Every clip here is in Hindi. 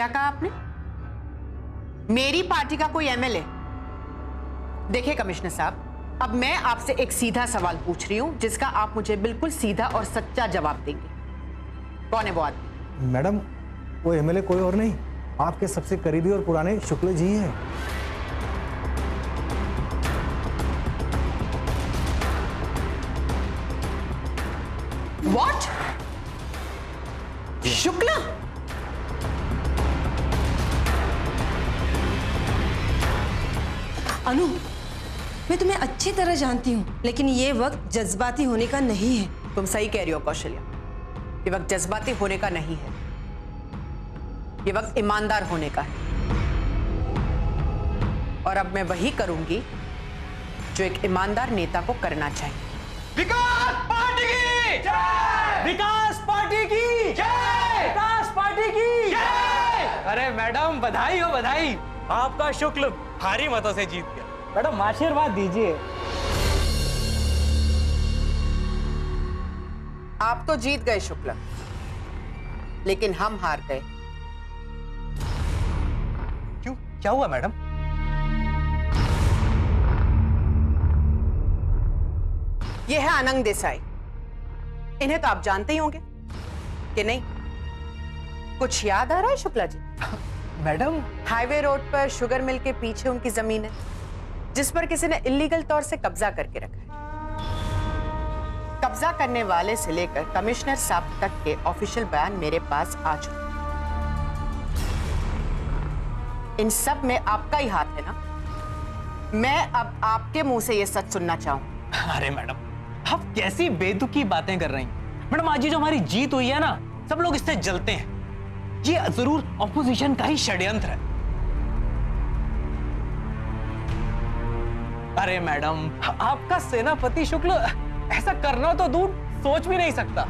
क्या कहा आपने? मेरी पार्टी का कोई एमएलए? देखिए कमिश्नर साहब, अब मैं आपसे एक सीधा सवाल पूछ रही हूं जिसका आप मुझे बिल्कुल सीधा और सच्चा जवाब देंगे। कौन है वो आदमी? मैडम, वो एमएलए कोई और नहीं, आपके सबसे करीबी और पुराने शुक्ल जी हैं। What? शुक्ला? अनु, मैं तुम्हें अच्छी तरह जानती हूँ, लेकिन ये वक्त जज्बाती होने का नहीं है। तुम सही कह रही हो कौशल्या, ये वक्त जज्बाती होने का नहीं है, ये वक्त ईमानदार होने का है। और अब मैं वही करूंगी जो एक ईमानदार नेता को करना चाहिए। विकास पार्टी की जय! विकास पार्टी की जय! विकास पार्टी की जय! अरे मैडम, बधाई हो बधाई, आपका शुक्ल भारी मतों से जीत गया। मैडम आशीर्वाद दीजिए। आप तो जीत गए शुक्ला, लेकिन हम हार गए। क्यों, क्या हुआ मैडम? ये है अनंग देसाई। इन्हें तो आप जानते ही होंगे कि नहीं? कुछ याद आ रहा है Shukla ji? Madam, highway road पर शुगर मिल के पीछे उनकी जमीन है, जिस पर किसी ने इलीगल तौर से कब्जा करके रखा है। कब्जा करने वाले से लेकर कमिश्नर साहब तक के ऑफिशियल बयान मेरे पास आ चुके। इन सब में आपका ही हाथ है ना? मैं अब आपके मुंह से यह सच सुनना चाहूं। अरे मैडम, आप कैसी बेतुकी बातें कर रही हैं? मैडम, आज ये जो हमारी जीत हुई है ना, सब लोग इससे जलते हैं। ये जरूर ऑपोजिशन का ही षड्यंत्र है। अरे मैडम, आपका सेनापति शुक्ल ऐसा करना तो दूर सोच भी नहीं सकता।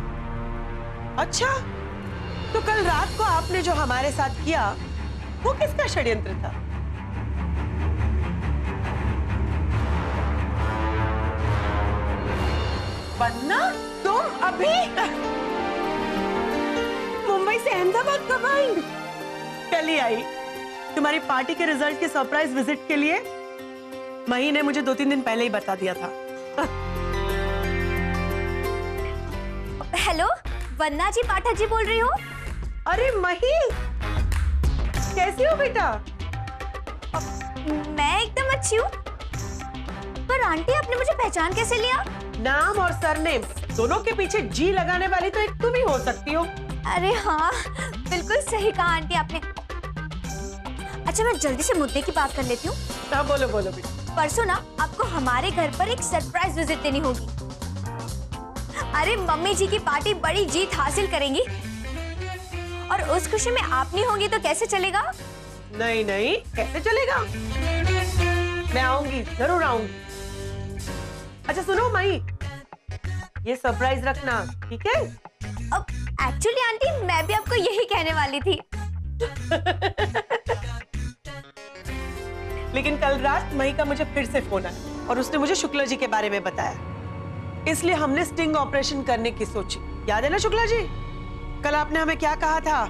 अच्छा, तो कल रात को आपने जो हमारे साथ किया वो किसका षड्यंत्र था? वन्ना, तुम अभी मुंबई से अहमदाबाद कब आई? कल ही आई। तुम्हारी पार्टी के रिजल्ट के सरप्राइज विजिट के लिए मही ने मुझे 2-3 दिन पहले ही बता दिया था। हेलो, वन्ना जी पाठक जी बोल रही हो? अरे मही, कैसी हो बेटा? मैं एकदम अच्छी हूँ, पर आंटी आपने मुझे पहचान कैसे लिया? नाम और सरनेम दोनों के पीछे जी लगाने वाली तो एक तुम ही हो सकती हो। अरे हाँ, बिल्कुल सही कहा आंटी आपने। अच्छा, मैं जल्दी से मुद्दे की बात कर लेती हूँ। हाँ, बोलो बोलो बेटा। परसों ना आपको हमारे घर पर एक सरप्राइज विजिट देनी होगी। अरे मम्मी जी की पार्टी बड़ी जीत हासिल करेंगी, और उस खुशी में आप नहीं होंगी तो कैसे चलेगा? नहीं नहीं, कैसे चलेगा? मैं आऊंगी, जरूर आऊंगी। अच्छा सुनो मई, ये सरप्राइज रखना, ठीक है? अब एक्चुअली आंटी मैं भी आपको यही कहने वाली थी। लेकिन कल रात मई का मुझे फिर से फोन आया और उसने मुझे शुक्ला जी के बारे में बताया, इसलिए हमने स्टिंग ऑपरेशन करने की सोची। याद है ना शुक्ला जी, कल आपने हमें क्या कहा था?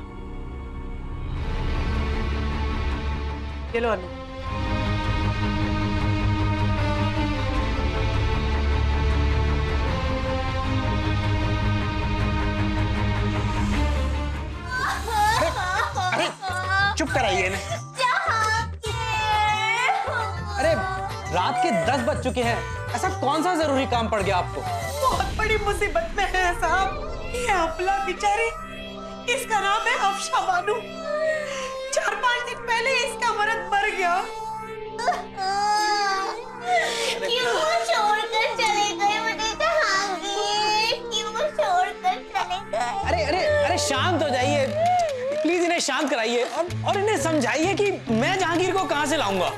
ये लो अनु। चुप कराइए ना। अरे रात के 10 बज चुके हैं, ऐसा कौन सा जरूरी काम पड़ गया आपको? बहुत बड़ी मुसीबत में है साहब। ये अबला बेचारी, इसका नाम है अफशा बानू। 4-5 दिन पहले इसका मर्द मर गया। क्यों छोड़कर चले गए मुझे? जहांगीर क्यों छोड़कर चले गए? अरे अरे अरे शांत हो जाइए प्लीज, इन्हें शांत कराइए और इन्हें समझाइए कि मैं जहांगीर को कहां से लाऊंगा।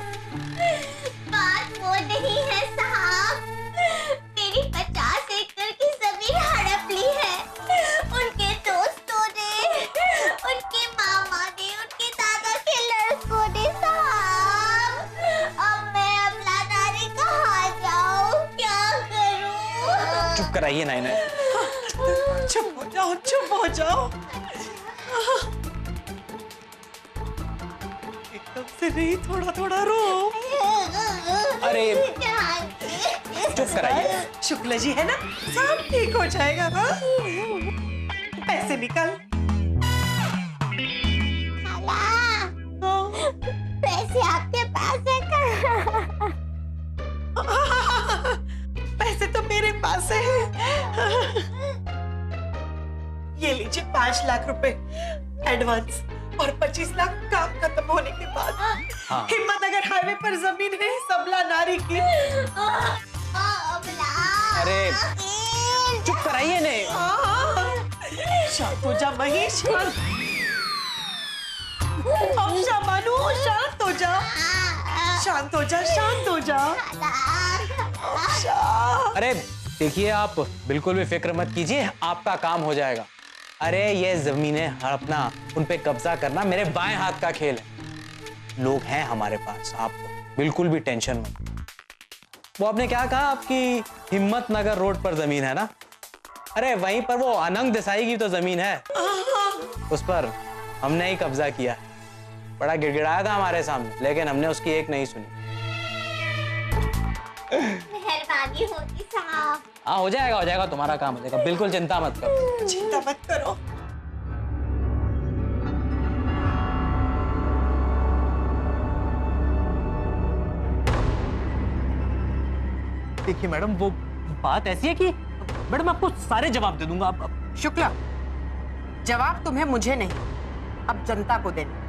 बात वो नहीं है साहब, मेरी 50 एकड़ की जमीन हड़प ली है उनके दोस्तों ने, उनके मामा ने, उनके दादा के लड़कों ने साहब। अब मैं अबलादारी कहाँ जाऊँ, क्या करूँ? चुप कराइए नायना। चुप हो जाओ, चुप हो जाओ। एकदम से नहीं, थोड़ा थोड़ा रो। अरे चुप कराइए। शुक्ला जी है ना, सब ठीक हो जाएगा। हाँ? पैसे निकाल। पैसे आपके पास है क्या? पैसे तो मेरे पास है। ये लीजिए 5 लाख रुपए एडवांस और 25 लाख काम खत्म होने के बाद। हाँ। हिम्मतनगर हाईवे पर जमीन है सबला नारी की। अरे चुप कराइए ने। शांत हो जा महेश। मानू शांत हो जा, शांत हो जा, शांत हो जा। अरे देखिए, आप बिल्कुल भी फिक्र मत कीजिए, आपका काम हो जाएगा। अरे ये जमीनें हड़पना, उन पे कब्जा करना मेरे बाएं हाथ का खेल है। लोग हैं हमारे पास, आपको बिल्कुल भी टेंशन मत। वो आपने क्या कहा, आपकी हिम्मतनगर रोड पर जमीन है ना? अरे वहीं पर वो अनंग देसाई की तो जमीन है, उस पर हमने ही कब्जा किया है। बड़ा गिड़गिड़ाया था हमारे सामने, लेकिन हमने उसकी एक नहीं सुनी। मेहरबानी होगी साहब। हाँ हो जाएगा, तुम्हारा काम हो जाएगा, बिल्कुल चिंता मत करो। चिंता मत करो। देखिए मैडम, वो बात ऐसी है कि मैडम आपको सारे जवाब दे दूंगा। अब शुक्ला, जवाब तुम्हें मुझे नहीं, अब जनता को देना,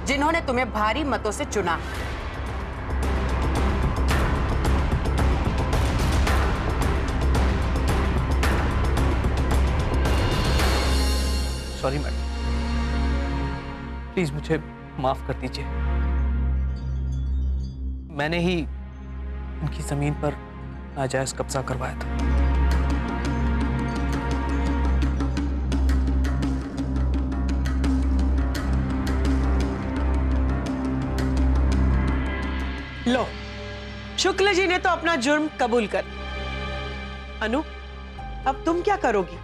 जिन्होंने तुम्हें भारी मतों से चुना। सॉरी मैडम, प्लीज मुझे माफ कर दीजिए। मैंने ही उनकी जमीन पर नाजायज कब्जा करवाया था। लो, शुक्ला जी ने तो अपना जुर्म कबूल कर। अनु, अब तुम क्या करोगी?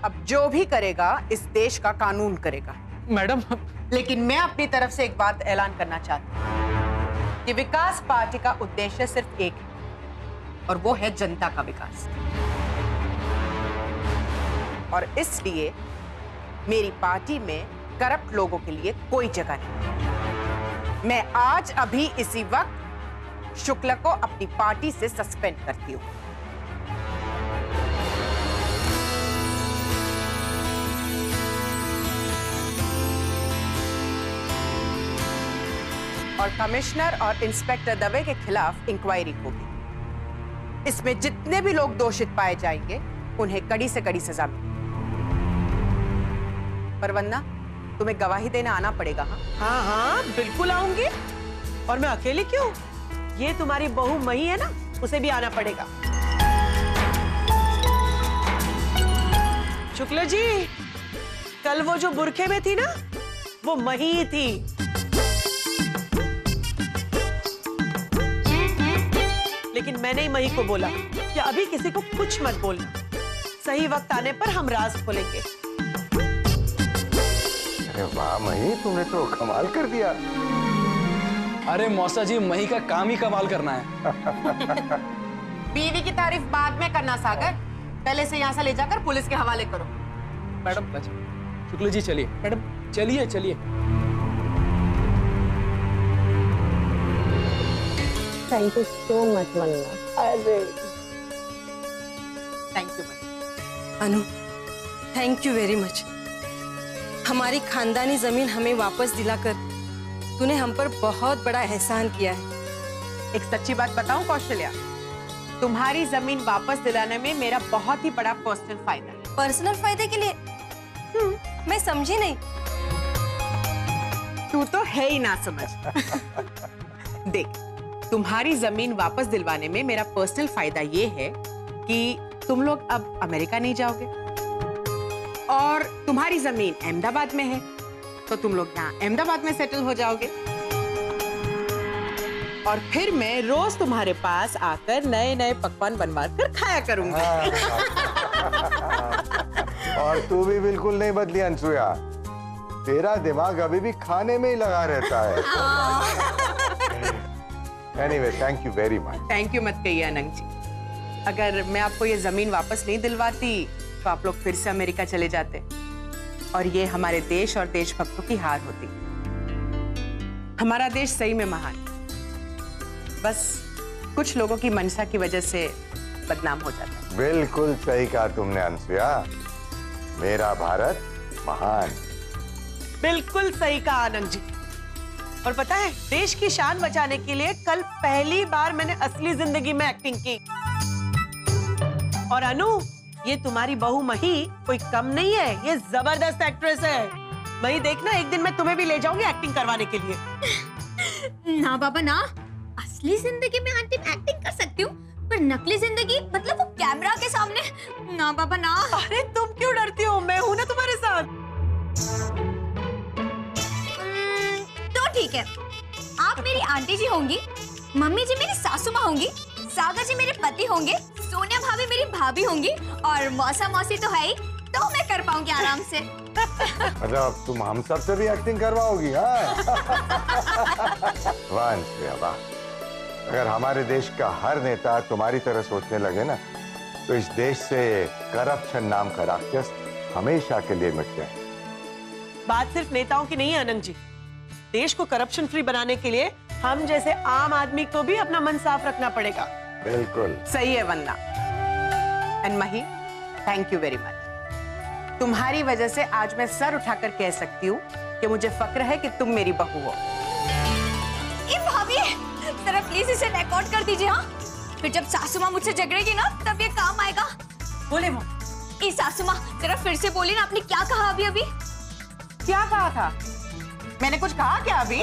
अब जो भी करेगा इस देश का कानून करेगा। मैडम लेकिन मैं अपनी तरफ से एक बात ऐलान करना चाहती हूँ कि विकास पार्टी का उद्देश्य सिर्फ एक है, और वो है जनता का विकास। और इसलिए मेरी पार्टी में करप्ट लोगों के लिए कोई जगह नहीं। मैं आज अभी इसी वक्त शुक्ला को अपनी पार्टी से सस्पेंड करती हूँ। और कमिश्नर और इंस्पेक्टर दवे के खिलाफ इंक्वायरी होगी। इसमें जितने भी लोग दोषित पाए जाएंगे उन्हें कड़ी से कड़ी सजा मिलेगी। पर वरना तुम्हें गवाही देने आना पड़ेगा। हाँ हाँ बिल्कुल आऊंगी। और मैं अकेली क्यों? ये तुम्हारी बहू मही है ना, उसे भी आना पड़ेगा। शुक्ला जी, कल वो जो बुरखे में थी ना, वो मही थी। लेकिन मैंने ही मही को बोला कि अभी किसी को कुछ मत बोलना, सही वक्त आने पर हम राज खोलेंगे। अरे वाह मही, तुमने तो कमाल कर दिया। अरे मौसा जी, मही का काम ही कमाल करना है। बीवी की तारीफ बाद में करना सागर, पहले से यहाँ से ले जाकर पुलिस के हवाले करो। मैडम शुक्ला जी चलिए, मैडम चलिए चलिए। थैंक यू सो मच वंदना। अरे thank you ma'am. Anu, thank you very much. हमारी खानदानी जमीन हमें वापस दिलाकर तूने हम पर बहुत बड़ा एहसान किया है। एक सच्ची बात बताऊं कौशल्या, तुम्हारी जमीन वापस दिलाने में मेरा बहुत ही बड़ा पर्सनल फायदा है। पर्सनल फायदे के लिए? मैं समझी नहीं। तू तो है ही ना समझ। देख, तुम्हारी जमीन वापस दिलवाने में मेरा पर्सनल फायदा ये है कि तुम लोग अब अमेरिका नहीं जाओगे, और तुम्हारी जमीन अहमदाबाद में है, तो तुम लोग यहाँ अहमदाबाद में सेटल हो जाओगे। और फिर मैं रोज तुम्हारे पास आकर नए नए पकवान बनवा कर खाया करूंगी। और तू भी बिल्कुल नहीं बदली अनसुया। तेरा दिमाग अभी भी खाने में ही लगा रहता है। Anyway, thank you very much. Thank you मत कहिए अनंग जी। अगर मैं आपको ये जमीन वापस नहीं दिलवाती तो आप लोग फिर से अमेरिका चले जाते और ये हमारे देश और देशभक्तों की हार होती। हमारा देश सही में महान, बस कुछ लोगों की मनसा की वजह से बदनाम हो जाता है। बिल्कुल सही कहा तुमने अनसुया, मेरा भारत महान। बिल्कुल सही कहा आनंद जी। और पता है, देश की शान बचाने के लिए कल पहली बार मैंने असली जिंदगी में एक्टिंग की। और अनु, ये तुम्हारी बहू मही कोई कम नहीं है, ये जबरदस्त एक्ट्रेस है। मही देखना, एक दिन मैं तुम्हें भी ले जाऊंगी एक्टिंग करवाने के लिए। ना बाबा ना, असली जिंदगी में आंटी एक्टिंग कर सकती हूँ, पर नकली जिंदगी मतलब वो कैमरा के सामने, ना बाबा ना। अरे तुम क्यों डरती हो, मैं हूं ना तुम्हारे साथ। तो ठीक है, आप मेरी आंटी जी होंगी, मम्मी जी मेरी सासू माँ होंगी, सागर जी मेरे पति होंगे, सोनिया भाभी मेरी भाभी होंगी, और मौसा मौसी तो है ही, तो मैं कर पाऊंगी आराम से। मतलब अब तुम हम सब से भी एक्टिंग करवाओगी? वाह, अगर हमारे देश का हर नेता तुम्हारी तरह सोचने लगे ना, तो इस देश से करप्शन नाम का राक्षस हमेशा के लिए मिट जाए। बात सिर्फ नेताओं की नहीं है आनंद जी, देश को करप्शन फ्री बनाने के लिए हम जैसे आम आदमी को भी अपना मन साफ रखना पड़ेगा। बिल्कुल सही है वंदना। एंड मही, थैंक यू वेरी मच। तुम्हारी वजह से आज मैं सर उठाकर कह सकती हूँ कि मुझे फक्र है कि तुम मेरी बहू हो। भाभी, जरा प्लीज इसे रिकॉर्ड कर दीजिए। हाँ, फिर जब सासू माँ मुझसे झगड़ेगी ना, तब ये काम आएगा। बोले वो सासू माँ, जरा फिर से बोली ना, आपने क्या कहा अभी? क्या कहा था? मैंने कुछ कहा क्या अभी?